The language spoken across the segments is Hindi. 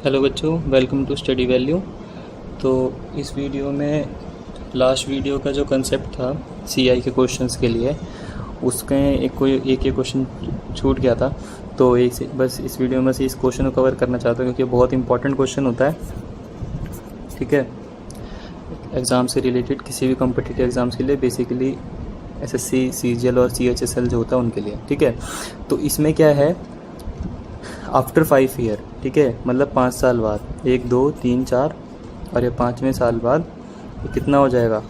हेलो बच्चों, वेलकम टू स्टडी वैल्यू। तो इस वीडियो में लास्ट वीडियो का जो कंसेप्ट था सीआई के क्वेश्चंस के लिए, उसके एक क्वेश्चन छूट गया था। तो बस इस वीडियो में से इस क्वेश्चन को कवर करना चाहता हूँ क्योंकि बहुत इंपॉर्टेंट क्वेश्चन होता है। ठीक है, एग्ज़ाम से रिलेटेड किसी भी कॉम्पिटिटिव एग्ज़ाम्स के लिए, बेसिकली एसएससी, सीजीएल और सीएचएसएल जो होता है उनके लिए। ठीक है, तो इसमें क्या है, आफ्टर 5 ईयर, ठीक है, मतलब 5 साल बाद, 1 2 3 4 और ये 5वें साल बाद ये कितना हो जाएगा,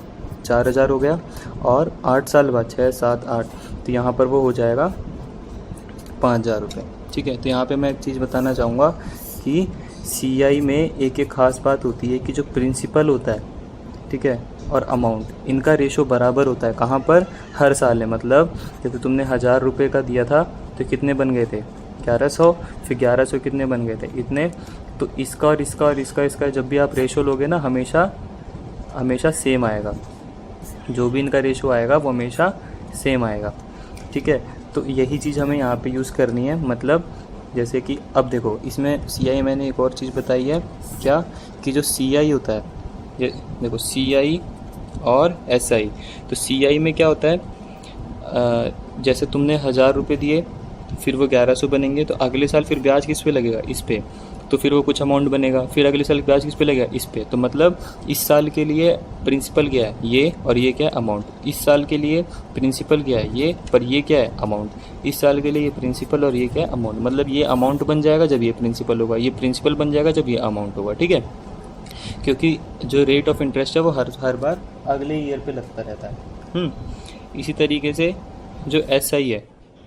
4000 हो गया। और 8 साल बाद 6 7 8, तो यहाँ पर वो हो जाएगा 5000 रुपये। ठीक है, तो यहाँ पे मैं एक चीज़ बताना चाहूँगा कि सीआई में एक ख़ास बात होती है कि जो प्रिंसिपल होता है, ठीक है, और अमाउंट, इनका रेशो बराबर होता है। कहाँ पर? हर साल है। मतलब जैसे तुमने 1000 रुपये का दिया था तो कितने बन गए थे? 1100। फिर 1100 कितने बन गए थे? इतने। तो इसका और इसका और इसका जब भी आप रेशो लोगे ना, हमेशा सेम आएगा। जो भी इनका रेशो आएगा वो हमेशा सेम आएगा। ठीक है, तो यही चीज़ हमें यहाँ पे यूज़ करनी है। मतलब जैसे कि अब देखो, इसमें सीआई मैंने एक और चीज़ बताई है, क्या कि जो सीआई होता है, ये देखो सीआई और एसआई। तो सीआई में क्या होता है, जैसे तुमने 1000 रुपये दिए, फिर वो 1100 बनेंगे, तो अगले साल फिर ब्याज किस पे लगेगा? इस पे। तो फिर वो कुछ अमाउंट बनेगा, फिर अगले साल ब्याज किस पे लगेगा? इस पे। तो मतलब इस साल के लिए प्रिंसिपल क्या है? ये। और ये क्या है? अमाउंट। इस साल के लिए प्रिंसिपल क्या है? ये। पर ये क्या है? अमाउंट। इस साल के लिए ये प्रिंसिपल और ये क्या है? अमाउंट। मतलब ये अमाउंट बन जाएगा जब ये प्रिंसिपल होगा, ये प्रिंसिपल बन जाएगा जब ये अमाउंट होगा। ठीक है, क्योंकि जो रेट ऑफ इंटरेस्ट है वो हर बार अगले ईयर पे लगता रहता है। इसी तरीके से जो एसआई है,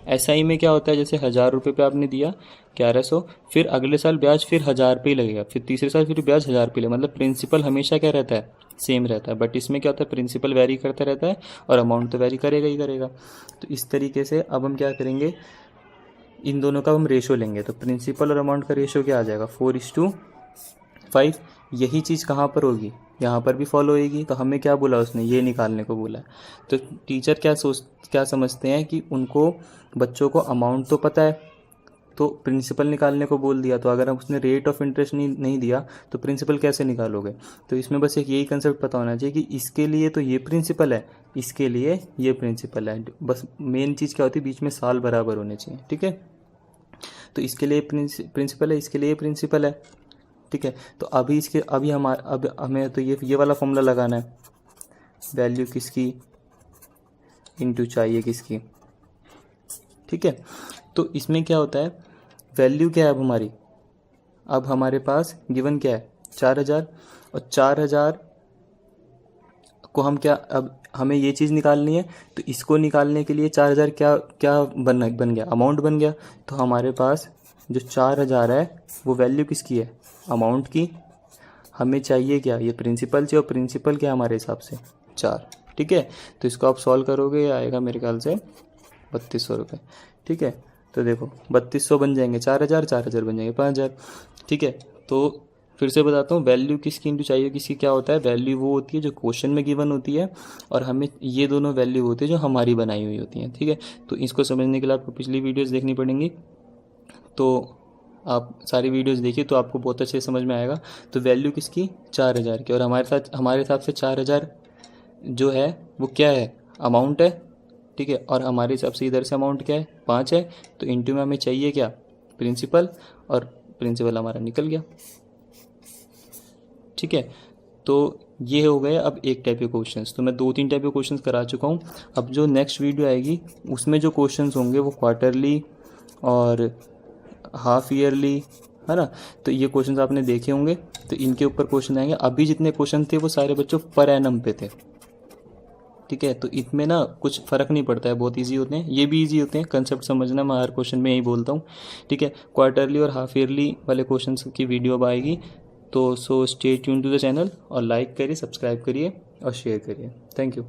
एसआई में क्या होता है, जैसे 1000 रुपये पे आपने दिया 1100, फिर अगले साल ब्याज फिर 1000 पे ही लगेगा, फिर तीसरे साल फिर ब्याज 1000 पे लगेगा। मतलब प्रिंसिपल हमेशा क्या रहता है? सेम रहता है। बट इसमें क्या होता है, प्रिंसिपल वेरी करता रहता है और अमाउंट तो वेरी करेगा ही करेगा। तो इस तरीके से अब हम क्या करेंगे, इन दोनों का हम रेशो लेंगे। तो प्रिंसिपल और अमाउंट का रेशो क्या आ जाएगा? 4:5। यही चीज़ कहाँ पर होगी? यहाँ पर भी फॉलो होएगी। तो हमें क्या बोला उसने? ये निकालने को बोला है। तो टीचर क्या समझते हैं कि उनको, बच्चों को अमाउंट तो पता है तो प्रिंसिपल निकालने को बोल दिया। तो अगर उसने रेट ऑफ इंटरेस्ट नहीं दिया तो प्रिंसिपल कैसे निकालोगे? तो इसमें बस एक यही कंसेप्ट पता होना चाहिए कि इसके लिए तो ये प्रिंसिपल है, इसके लिए ये प्रिंसिपल है। बस मेन चीज़ क्या होती है, बीच में साल बराबर होने चाहिए। ठीक है, तो इसके लिए प्रिंसिपल है, इसके लिए प्रिंसिपल है। ठीक है, तो अभी हमें तो ये वाला फॉर्मूला लगाना है, वैल्यू किसकी इनटू चाहिए किसकी। ठीक है, तो इसमें क्या होता है, वैल्यू क्या है अब हमारे पास गिवन क्या है? 4000। और 4000 को हम क्या, अब हमें ये चीज़ निकालनी है। तो इसको निकालने के लिए 4000 क्या बन गया? अमाउंट बन गया। तो हमारे पास जो 4000 है वो वैल्यू किसकी है? अमाउंट की। हमें चाहिए क्या? ये प्रिंसिपल चाहिए, और प्रिंसिपल क्या हमारे हिसाब से? 4। ठीक है, तो इसको आप सॉल्व करोगे, आएगा मेरे ख्याल से 3200 रुपये। ठीक है, तो देखो 3200 बन जाएंगे 4000 बन जाएंगे 5000। ठीक है, तो फिर से बताता हूँ, वैल्यू किसकी इंटू चाहिए किसकी क्या होता है? वैल्यू वो होती है जो क्वेश्चन में गिवन होती है, और हमें ये दोनों वैल्यू होती है जो हमारी बनाई हुई होती हैं। ठीक है, तो इसको समझने के लिए आपको पिछली वीडियोज़ देखनी पड़ेंगी। तो आप सारी वीडियोस देखिए तो आपको बहुत अच्छे समझ में आएगा। तो वैल्यू किसकी? 4000 की। और हमारे हिसाब से 4000 जो है वो क्या है? अमाउंट है। ठीक है, और हमारे हिसाब से इधर से अमाउंट क्या है? 5 है। तो इंटू में हमें चाहिए क्या? प्रिंसिपल, और प्रिंसिपल हमारा निकल गया। ठीक है, तो ये हो गए अब एक टाइप के क्वेश्चंस। तो मैं 2-3 टाइप के क्वेश्चंस करा चुका हूँ। अब जो नेक्स्ट वीडियो आएगी उसमें जो क्वेश्चंस होंगे वो क्वार्टरली और हाफ ईयरली, है ना। तो ये क्वेश्चंस आपने देखे होंगे, तो इनके ऊपर क्वेश्चन आएंगे। अभी जितने क्वेश्चन थे वो सारे बच्चों पर एनम पे थे। ठीक है, तो इनमें ना कुछ फ़र्क नहीं पड़ता है, बहुत इजी होते हैं, ये भी इजी होते हैं। कंसेप्ट समझना, मैं हर क्वेश्चन में यही बोलता हूँ। ठीक है, क्वार्टरली और हाफ ईयरली वाले क्वेश्चन की वीडियो अब आएगी। तो stay tune to the channel, और लाइक करिए, सब्सक्राइब करिए और शेयर करिए। Thank you.